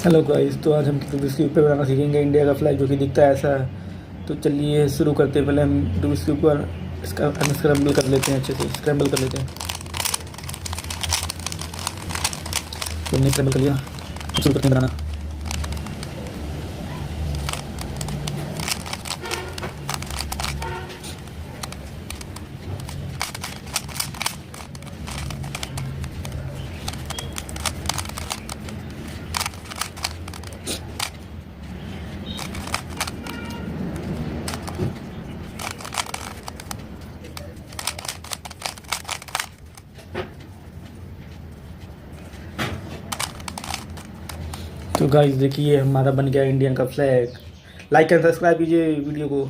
Hello guys, तो आज हम रूबिक्स क्यूब पे बनाना सीखेंगे इंडिया का फ्लैग जो कि दिखता है ऐसा है। तो चलिए शुरू करते हैं। पहले हम रूबिक्स क्यूब को इसका अनस्क्रैम्बल कर लेते हैं, अच्छे से स्क्रैम्बल कर लेते हैं। तो हमने स्क्रैम्बल कर लिया, अब शुरू करते हैं बनाना। तो गाइस देखिए, हमारा बन गया इंडियन का फ्लैग। लाइक एंड सब्सक्राइब कीजिए वीडियो को।